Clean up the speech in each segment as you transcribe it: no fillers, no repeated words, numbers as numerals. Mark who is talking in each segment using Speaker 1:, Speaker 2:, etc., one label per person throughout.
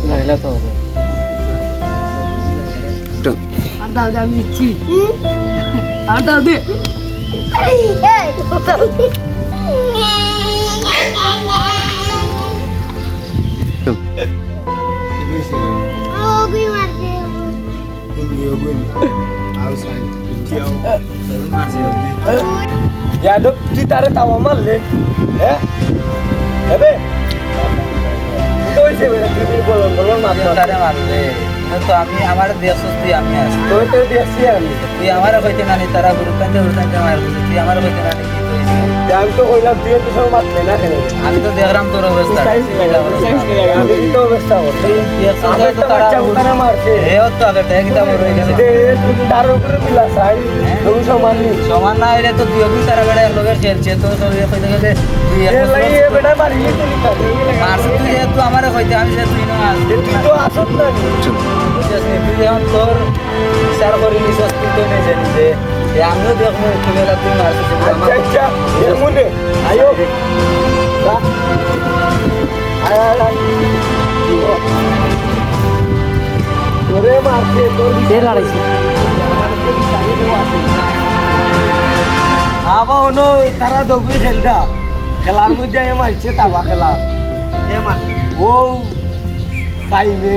Speaker 1: নাইলা তো হবে আর দাও আমি নিচ্ছি আর দাও দে यादव तुझी तारे तावा मारले अबे तो इसे बोलो मारले तारे मारले तो आम्ही आम्हाला देश असते आम्ही असतो तो देशी आम्ही ती आम्हाला पाहिजे ना तारा गुरुकांच्या गुरुकांच्या मारले ती आम्हाला पाहिजे ना जाम तो कोइला दिए तो सब मारले ना आम्ही तो देवराम तो अवस्था आम्ही तो अवस्था होते ये सगळे तो तारा मारते हे होतो अगर ते किता बरो ते तुझी दारू पर मिला साडी तो समान ना रे तो दियो भी तारा गडे लोगर खेलचे तो सब ये पहिले गेले ये लई ये बेटा मारली तो निकाल मारस तू ये तू हमारे होते आम्ही जे तू ना तू तो असत ना जसने तू हम तोर विचार करी निसस्ती तो नाही जाते ये आम्ही देखो तुम्हाला तू मारस अच्छा ये मुंडे आयो जा आया তোরে মারছে তোর বিশে লড়াইছে আবা ওনো তারা দবি খেলটা খেলার মধ্যে এ মারছে তাবা খেলা এ মার ও পাইবে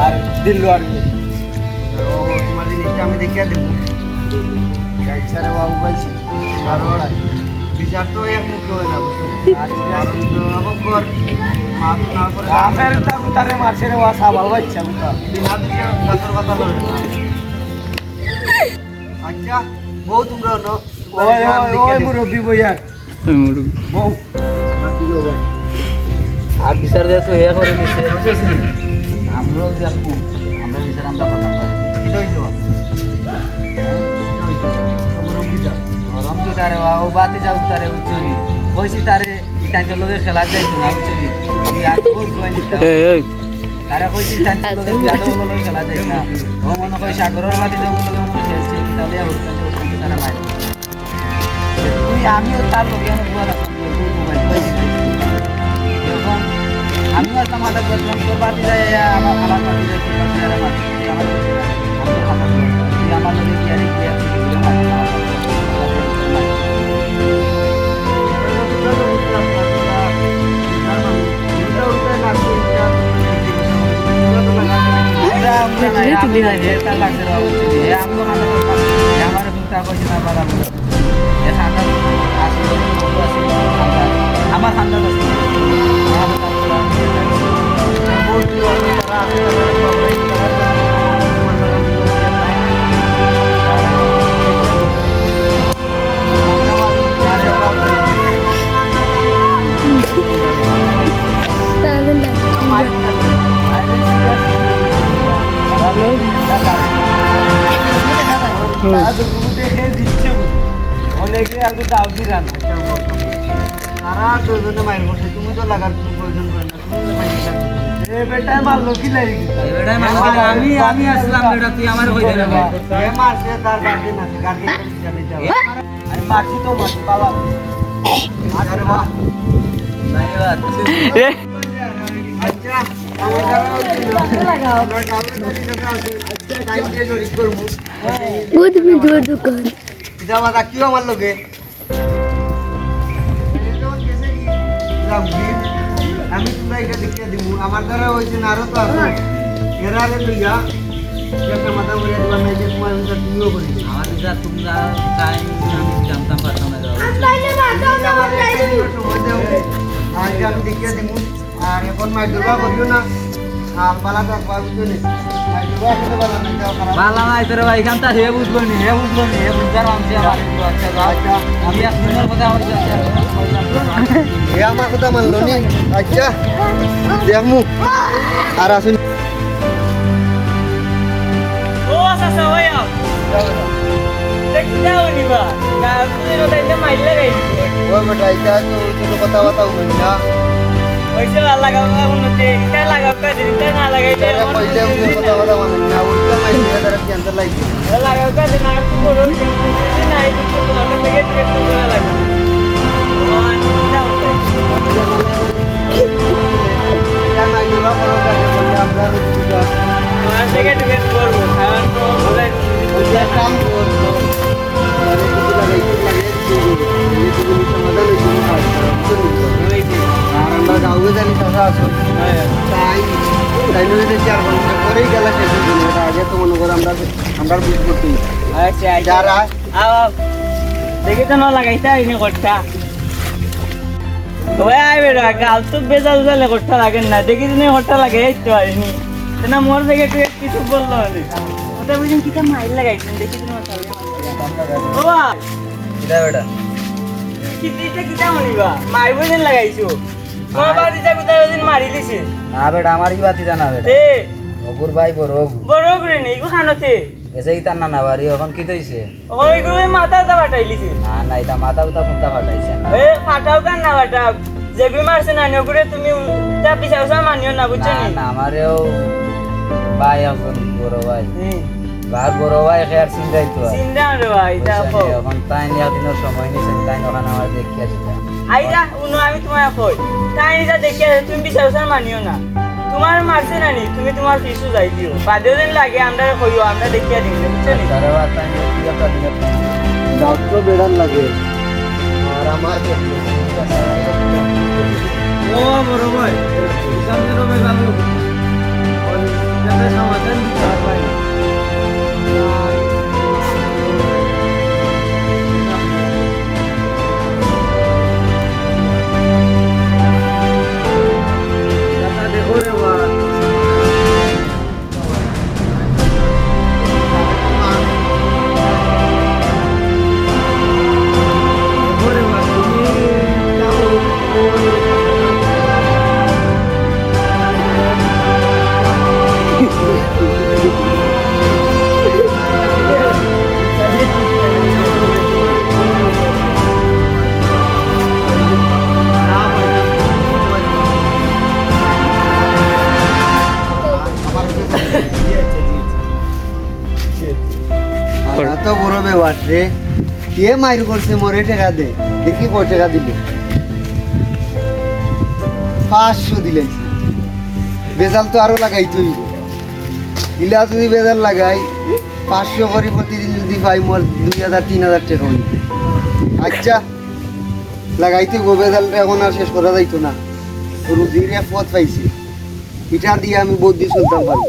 Speaker 1: আর দিল্লু আর ও তোমার জিনিসটা আমি দেখিয়ে দেব গাইছারে বাবু বলছি বারোড়া বিচার তো এক মুখ হয়ে যাবে আর আবকর মাথা না করে আফের তারে মারছে রে ওয়া সাবাল বাচ্চা বুতা বিনা দিয়ে গাতর কথা লয় আচ্ছা বউ তোমরা ন ওই ওই মুরব্বি বইয়া ওই মুরব্বি বউ বাকি লো ভাই আর বিচার দে তো এ করে নিছে আমরা দেখো আমরা বিচার আমরা কথা বলি কি হইলো রমজি তারে ও বাতি যাও তারে উচ্চরি কইছি তারে ইটাকে লগে খেলা যাইতো না উচ্চরি আর কোন কোন এই তারে কইছি তারে লগে যাদব লগে খেলা যাইতো না ও মনে কই সাগরের বাতি যাও লগে মনে খেলছে তাহলে আর তারে মারি তুই আমিও তার লগে বলা যখন আমিও সমাধান করলাম তোর বাতি যায় আমার বাতি যায় তোর বাতি যায় আমার লগে কি আর কি আমার ঠান্ডা অনেকে আগে দাও দিলাম তারা দুজনে মাইর করছে তুমি তো লাগার প্রয়োজন করে না তুমি বেটায় মারলো কি লাগি বেটায় মারলো আমি আসলাম বেটা তুই আমার কই দেনা এ মারছে তার গাড়ি না গাড়ি চলে যাও আরে মারছি তো মারছি বাবা আরে বাবা ধন্যবাদ আচ্ছা बहुत में दूर दुकान इधर वाला क्यों मान लोगे আমি তোমরা এটা দেখিয়ে দিব আমার দ্বারা হয়েছে না আরো তো আছে এরা রে লইয়া একটা মাথা করে দিবা না যে তোমার ভিতর তুমিও করি আমার ভিতর তোমরা চাই আমি জানতাম পারতাম না আজ আমি দেখিয়ে দিব আর এখন মাই দুর্গা করিও না আর পালা তো বুঝছো নি মাই দুর্গা খেতে পারলাম না যাও খারাপ পালা নাই তোর ভাই কামটা হে বুঝলো নি হে বুঝার আমছে আমার আচ্ছা আমি এক নম্বর কথা হইছে এ আমার কথা মানলো নি আচ্ছা দেখমু আর আসুন ও আসা সবাইয়া দেখি যাও নিবা কাজে ওটাইতে মাইলে গাইছে ও বেটা এটা তো কথা বাতাও না ওইসব লাগাও উন্নতি এটা লাগাও কাজ এটা না লাগাইতে পয়সা উন্নতি কথা কথা মানে না ওইটা মাইলে তারা কি আনতে লাগবে লাগাও কাজ না একটু বড় না এই তো তোমার থেকে একটু লাগাও
Speaker 2: গাঁৱে জানি চাষা আছো তাই তাই নদীতে 4 ঘন্টা পরেই গেলা শেষ হয়ে গেল এটা আগে তো মনে করো আমরা বুঝ করতে যারা
Speaker 1: দেখি তো না লাগাইতা ইনি কটটা ওই আই বেটা গাল তো বেজা উজালে কটটা লাগেন না দেখি তুমি কটটা লাগে এই তো আইনি না মোর থেকে একটু কিছু বললো আমি ওটা বুঝুন কিটা মাইল লাগাইছেন দেখি তুমি ও ভাই কিটা বেটা কিটা মনিবা মাই বুঝেন লাগাইছো তোমার বাড়ি যা কোথায় ওদিন মারি দিছে না বেটা আমার কি বাতি জানা বেটা এ অগুর ভাই বড় করে নেই গো খানোতে এসেই তার না বাড়ি এখন কি হইছে ওই গো মাথা ফাটাইলিছে না এটা মাথা কোনটা ফাটাইছে এ ফাটাও কান না ফাটাও যে বিমারছে না নগরে তুমি তা পিছাওসা মানিও না বুঝছো না আমারেও ভাই এখন বড় ভাই বড় ভাই খেয়ার চিন্তাই তো চিন্তা রে ভাই দেখো এখন তাই নিয়া দিনের সময় নিছে তাই ওখানে আমার দেখি আসি আইরা উনো আমি তোমায় কই তাই যা দেখি তুমি পিছাওসা মানিও না তোমার মারছে না নি তুমি তোমার পিছু যাই দিও 5 দিন লাগে আমরা কইও আমরা দেখিয়া দিই বুঝছো নি আরে বাত তাই কি একটা দিন
Speaker 2: ডাক্তার বেড়ান লাগে আর আমার
Speaker 1: ও বড় ভাই সামনে রবে ভালো ওই যাতে সমাধান দিতে পারবাই
Speaker 2: এত বড় ব্যাপার রে কে মাইর করছে মরে টাকা দে দেখি কয় টাকা দিল 500 দিলেন বেজাল তো আরো লাগাই তুই দিলা যদি বেজাল লাগাই 500 করে প্রতিদিন যদি পাই মোর 2000 3000 টাকা হই আচ্ছা লাগাইতে গো বেজালটা এখন আর শেষ করা যাইতো না রুজির এক পথ পাইছি এটা দিয়ে আমি বুদ্ধি চলতাম পারি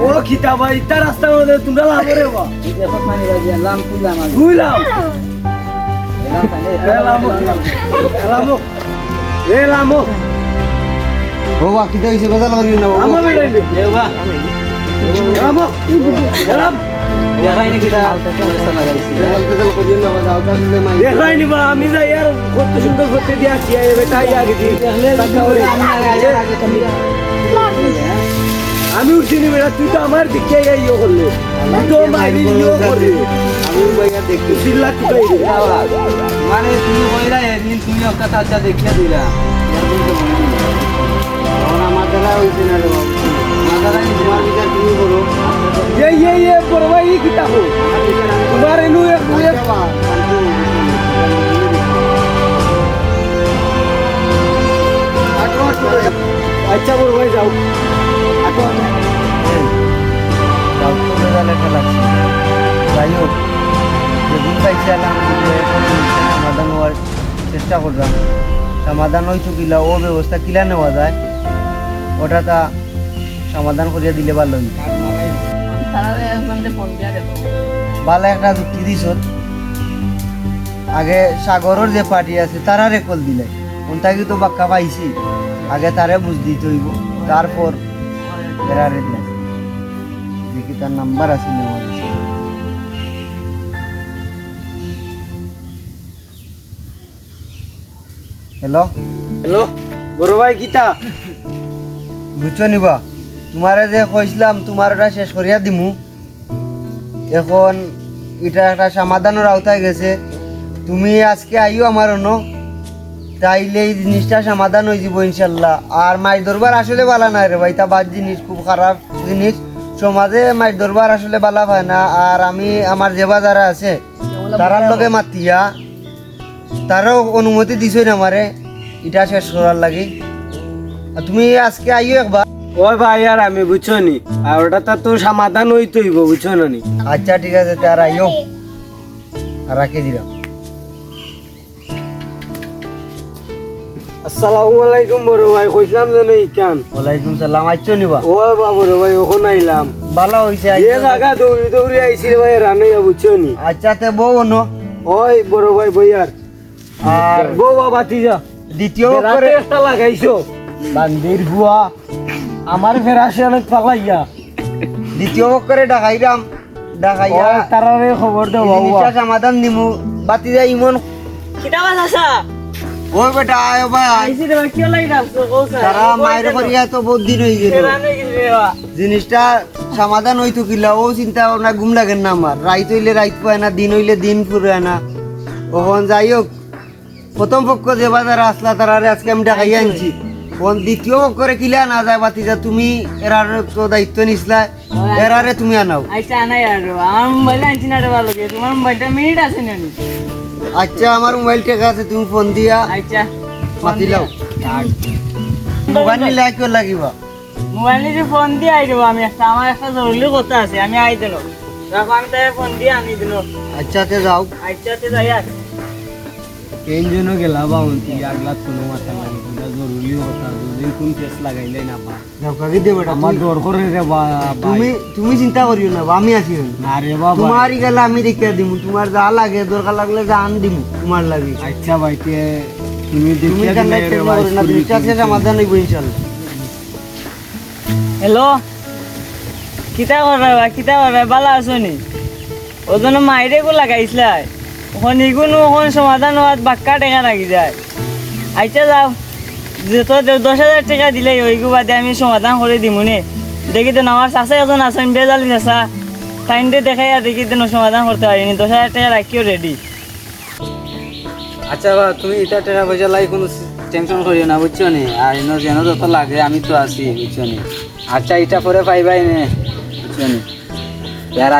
Speaker 1: ও খিতা ভাই ইতা রাস্তা মধ্যে তোমরা লাভ রে বা লাম তুলাম বুঝলাম এলামো
Speaker 2: ও বাকি তো হইছে বেজাল করি না
Speaker 1: আমা বেড়াই এ বা এলামো এলাম দেখাই নি কিটা
Speaker 2: বেজাল করি না বাজাও তাহলে মাই
Speaker 1: দেখাই নি বা আমি যাই আর কত সুন্দর করতে দিয়া কি আই বেটা আগে দি আমি উঠিনি বেটা তুই তো আমার দিকে ইয়ে করলে তো মারি ইয়ে করলি
Speaker 2: আমি ভাইয়া দেখি
Speaker 1: দিল্লা তুই
Speaker 2: মানে তুমি কইরা এদিন তুমি একটা তাজা দেখিয়া দিলা আমার দ্বারা হইছে না রে বাবু আমার দ্বারা তোমার বিচার তুমি করো
Speaker 1: ये परवाई की किताब तुम्हारे नु एक अच्छा परवाई जाओ आटो
Speaker 2: যাও তো বেজালে খেলাচ্ছি যাই হোক যেদিন পাইছিলাম সমাধান হওয়ার চেষ্টা করলাম সমাধান হয়তো কিলা ও ব্যবস্থা কিলা নেওয়া যায় ওটা তা সমাধান করিয়া দিলে ভালো হইতো ভালো একটা যুক্তি দিছ আগে সাগরের যে পার্টি আছে তারা রেকল দিলে ওনটাকে তো বাক্কা পাইছি আগে তারে বুঝ দিতে হইব তারপর এরারে দিলে দেখি তার নাম্বার আছে নেওয়া হ্যালো
Speaker 1: हेलो বড় ভাই কিটা
Speaker 2: বুঝছো নিবা তোমারে যে কইছিলাম তোমার ওটা শেষ করিয়া দিমু এখন এটা একটা সমাধানের আওতায় গেছে তুমি আজকে আইও আমার অন্য তাইলে এই জিনিসটা সমাধান হয়ে যাব ইনশাল্লাহ আর মাছ ধরবার আসলে বালা নাই রে ভাই তা বাদ জিনিস খুব খারাপ জিনিস সমাজে মাছ ধরবার আসলে বালা হয় না আর আমি আমার যে বাজারে আছে তারার লগে মাতিয়া তারাও অনুমতি দিছই না আমারে এটা শেষ করার লাগি আর তুমি আজকে আইও একবার।
Speaker 3: ওই ভাই আর আমি বুঝছো নি আর ওটা তো সমাধান হইতে হইব বুঝছো না নি।
Speaker 2: আচ্ছা ঠিক আছে তার আইও আর রাখি দিলাম।
Speaker 3: আসসালামু আলাইকুম বড় ভাই, কইছিলাম যেন ইকান।
Speaker 2: ওয়ালাইকুম সালাম। আইছো নিবা?
Speaker 3: ও বাবু রে ভাই, ওখন আইলাম।
Speaker 2: ভালো হইছে
Speaker 3: এ জায়গা দৌড়ি দৌড়ি আইছি রে ভাই, রানে বুঝছো নি।
Speaker 2: আচ্ছা তে বউ অনো
Speaker 3: ওই বড় ভাই বইয়ার
Speaker 2: আর
Speaker 3: বউ বাবা তিজা
Speaker 2: দ্বিতীয়
Speaker 3: করে
Speaker 2: করে
Speaker 3: একটা লাগাইছো বান্দির বুয়া আমার ফেরাসে অনেক পালাইয়া।
Speaker 2: দ্বিতীয় করে ডাকাইরাম ডাকাইয়া
Speaker 3: ওই তারারে খবর দাও বাবা।
Speaker 2: জিনিসটা সমাধান দিমু বাতি যা ইমন
Speaker 4: কিতাবা চাচা
Speaker 2: ওই বেটা আয় ভাই আয়।
Speaker 4: আইছি রে কিয় লাগি রাখছো কোসা
Speaker 2: তারা মায়ের করিয়া তো বহুত দিন হয়ে গেল
Speaker 4: রানে গেছে রে বা
Speaker 2: জিনিসটা সমাধান হইতো কিলা ও চিন্তা ভাবনা ঘুম লাগে না আমার রাইত হইলে রাইত পায় না দিন হইলে দিন ফুরে না ওখন যাই হোক প্রথম পক্ষ যে বাজার আসলা তারারে আজকে আমি ডাকাইয়া আনছি ওখান দ্বিতীয় পক্ষরে কিলা না যায় বাতিজা তুমি এরার তো দায়িত্ব নিসলা এরারে তুমি আনাও।
Speaker 4: আইছা নাই আর আমার মোবাইল আনছি না রে ভালো করে তোমার মোবাইলটা মিনিট আছে না নি
Speaker 2: আচ্ছা আমার মোবাইল টেকা আছে তুমি ফোন দিয়া
Speaker 4: আচ্ছা
Speaker 2: মাতি লাও মোবাইল নিলে কেউ লাগিবা
Speaker 4: মোবাইল নিয়ে ফোন দিয়ে আই দেবো আমি একটা আমার একটা জরুরি কথা আছে আমি আই দিল রাখো আমি তাই ফোন দিয়ে আনি দিল
Speaker 2: আচ্ছা তে যাও
Speaker 4: আচ্ছা তে যাই আর
Speaker 3: কেন যেন গেলা বাউন্তি আগলাত কোনো মাথা লাগি কোনটা জরুরি কথা যদি কোন কেস লাগাইলে না বা
Speaker 2: যাও কাকি দে বেটা
Speaker 3: আমার ডর করে রে বা
Speaker 2: তুমি তুমি চিন্তা করিও না আমি আছি
Speaker 3: না রে বাবা।
Speaker 2: তোমারই গেলে আমি দেখে দিমু তোমার যা লাগে দরকার লাগলে যা আন দিমু তোমার লাগে
Speaker 3: আচ্ছা ভাই তে তুমি
Speaker 2: তুমি
Speaker 3: দেখিয়া
Speaker 2: কেন
Speaker 3: দিলে রে
Speaker 2: টেনশন
Speaker 3: ভাই,
Speaker 2: করো না জিনিসটা আছে সমাধান হইব ইনশাআল্লাহ।
Speaker 4: হ্যালো কিতা করে বালা আছো নি ওজন মাইরে গো লাগাইছিলা ওখান ইগুনো ওখান সমাধান হওয়ার বাক্কা টেকা লাগি যায় আইটা যাও যত 10,000 টাকা দিলে ওইগু বাদে আমি সমাধান করে দিমু নে দেখি দেন আমার চাষা এখন আছেন বেজালি চাষা টাইমটা দেখাই আর দেখি দেন সমাধান করতে পারিনি 10,000 টাকা রাখিও রেডি
Speaker 1: আচ্ছা বা তুমি এটা টাকা পয়সা লাই কোনো টেনশন করিও না বুঝছো নি আর এনে যেন যত লাগে আমি তো আছি বুঝছো নি। আচ্ছা এটা পরে পাইবাই নে বুঝছো নি আর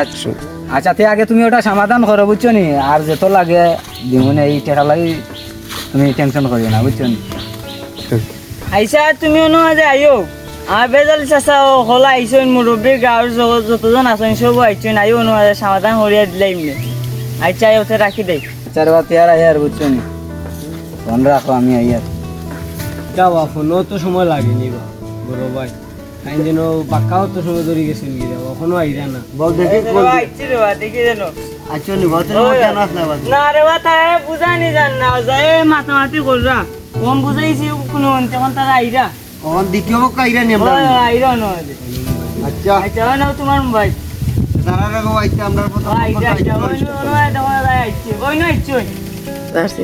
Speaker 1: আচ্ছা তে আগে তুমি ওটা সমাধান করো বুঝছো নি আর যত লাগে দিমুনে এই টাকা লাগি তুমি টেনশন করিও না বুঝছো নি।
Speaker 4: আইসা তুমি অনু আজ আইও আমার বেজালি চাষা ও হলা আইসন মুরব্বীর গাঁৱৰ যতজন আছেন সব আইসন আইও অনু আজ সমাধান করিয়া দিলাই এমনি আইসা ওতে রাখি দেই
Speaker 1: চার বা তেয়ার আয়ার বুঝছো নি ফোন রাখো আমি আইয়ার।
Speaker 3: যাওয়া ফোনও তো সময় লাগেনি বা বড় ভাই আইন যেন বাক্কাও তো সময় ধরে গেছেন গিয়ে এখনো আইরা না।
Speaker 2: বল দেখি কোন
Speaker 4: আইছি রে বা দেখি যেন
Speaker 2: আচ্ছা নি বল তুমি কেন আসলা বাদ
Speaker 4: না রে বা তাই বুঝানি জান না যায় মাতামাতি কররা কম বুঝাইছি কোনো তখন তারা আইরা
Speaker 2: ওখান দ্বিতীয় পক্ষ আইরা নি আমরা
Speaker 4: ওই আইরা নয়
Speaker 2: আচ্ছা
Speaker 4: আচ্ছা না তোমার মোবাইল
Speaker 2: তারা রাখো আইতে আমরা প্রথম পক্ষ
Speaker 4: আইরা
Speaker 2: দায়িত্ব
Speaker 4: আইরা
Speaker 2: করিস।
Speaker 4: ওই নয় তোমার আইছি ওই নয় আইছি দাঁড়ছি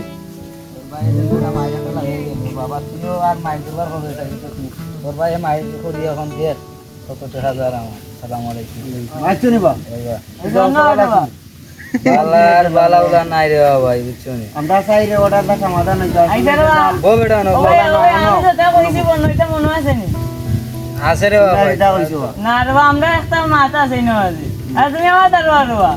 Speaker 1: বাবা তুইও আর মাইক দেবার হবে তোর ভাই মাইক করি এখন দিয়ে কত টাকা দেওয়ার আমার সালাম আলাইকুম।
Speaker 2: আচ্ছা নি বা
Speaker 1: বালার বালা উলা নাই রে ভাই বুঝছো নি
Speaker 2: আমরা চাই রে অর্ডারটা সমাধান হই যাও
Speaker 4: আইসা রে বা
Speaker 1: ও বেটা নো
Speaker 4: ওই আমি যেটা কইছি বন্ধুটা মনে আছে নি
Speaker 1: আছে রে বাবা
Speaker 2: এটা হইছো
Speaker 4: না রে বা আমরা একটা মাথা আছে না আজি আর তুমি আমার দাঁড়ো আর বা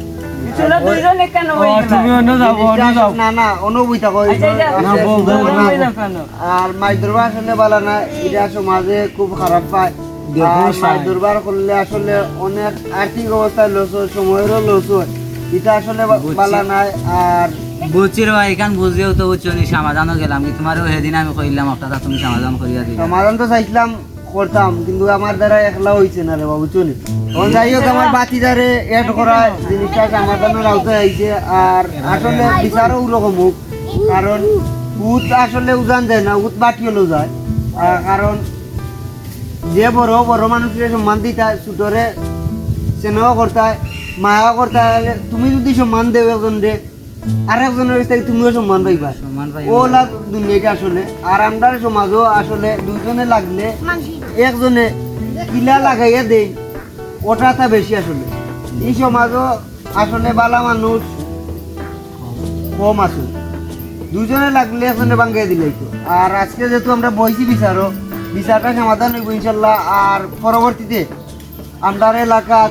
Speaker 4: চলো দুইজন কেন বই
Speaker 3: তুমি অন্য যাবো অন্য যাও
Speaker 2: না না অনুভূতি থাকো
Speaker 4: আচ্ছা
Speaker 3: না, বল, বল, বল।
Speaker 4: কেন
Speaker 2: আর মাছ ধরবার আসলে ভালো না এটা সমাজে খুব খারাপ পায় আর মাছ ধরবার করলে আসলে অনেক আর্থিক অবস্থায় লস হয় সময়েরও লস হয় এটা আসলে ভালো নাই। আর
Speaker 1: বুঝছি রে ভাই এখান বুঝিও তো বুঝছো নি সমাধানও গেলাম কি তোমারও সেদিন আমি কইলাম আপনারা তুমি সমাধান করিয়া দিলাম।
Speaker 2: সমাধান তো চাইছিলাম করতাম কিন্তু আমার দ্বারা একলা হইছে না রে বাবু চলি তখন যাই হোক আমার বাতিদারে এড করা জিনিসটা সমাধানের আওতায় আইছে। আর আসলে বিচারও ওরকম হোক কারণ উত আসলে উজান যায় না উত বাটি হলেও যায় কারণ যে বড় বড় মানুষের সম্মান দিতে ছোটরে স্নেহ করতে মায়া করতে তুমি যদি সম্মান দেও একজন রে আর একজনের কাছ থেকে তুমিও সম্মান পাইবা
Speaker 1: সম্মান পাই
Speaker 2: ও লাভ দুনিয়াটা আসলে। আর আমরা সমাজও আসলে দুজনে লাগলে একজনে কিলা লাগাইয়া দেই ওটাটা বেশি আসলে এই সমাজও আসলে বালা মানুষ কম আছে দুজনে লাগলে একজনে বাঙ্গাই দিলে তো। আর আজকে যেহেতু আমরা বইছি বিচারটা সমাধান হইব ইনশাল্লাহ। আর পরবর্তীতে আমরা এলাকার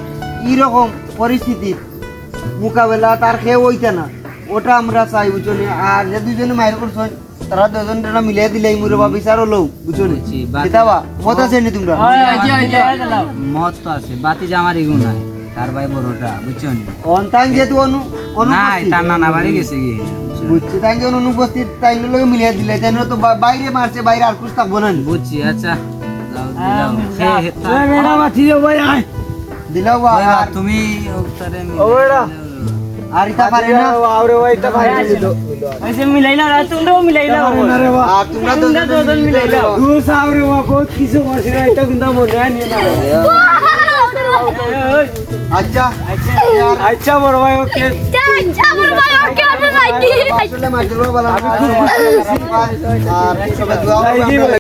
Speaker 2: এইরকম পরিস্থিতির মোকাবেলা তার খেয়ে হইতে না ওটা আমরা চাই বুঝছো নি? আর যে দুইজনে মায়ের করছো তারা দুজন মিলিয়ে দিলে মুরে বা বিচার হলো বুঝছো নি?
Speaker 1: বুঝছি, বাতি-
Speaker 2: কিতাবা মত আছে নি তোমরা?
Speaker 1: মত তো আছে বাতি যে আমার এগুলো নাই তার ভাই বড়টা বুঝছো নি?
Speaker 2: অনটাইম যেহেতু
Speaker 1: নাই
Speaker 2: অনুপস্থিত
Speaker 1: তার নানা বাড়ি গেছে কি
Speaker 2: বুঝছি তাই যে অনুপস্থিত তাই লগে মিলিয়ে দিলে তাই তো বাইরে মারছে বাইরে আর কুছ থাকবো না নি?
Speaker 1: বুঝছি আচ্ছা যাও দিলাও।
Speaker 3: বেড়া মাতি যাও ভাই আয়
Speaker 2: দিলাও
Speaker 1: ওই বা
Speaker 2: আর
Speaker 1: তুমি ওটারে
Speaker 3: ও বেড়া।
Speaker 2: আর ইতা পারে না
Speaker 3: আরে ভাই তা ভাই দিল
Speaker 4: ऐसे मिलाइला रा तुमरो मिलाइला
Speaker 3: আরে বাবা
Speaker 2: আর তোমরা
Speaker 4: তোমরা দুজন মিলাই দাও।
Speaker 3: তুই সাবরে বাবা বহুত কিছু করছিস এটা কিন্তু মনে হয় না
Speaker 2: আচ্ছা
Speaker 3: আচ্ছা বড় ভাই ওকে
Speaker 2: আসলে মাইকেল বাবা আর সবাই দোয়া করবেন।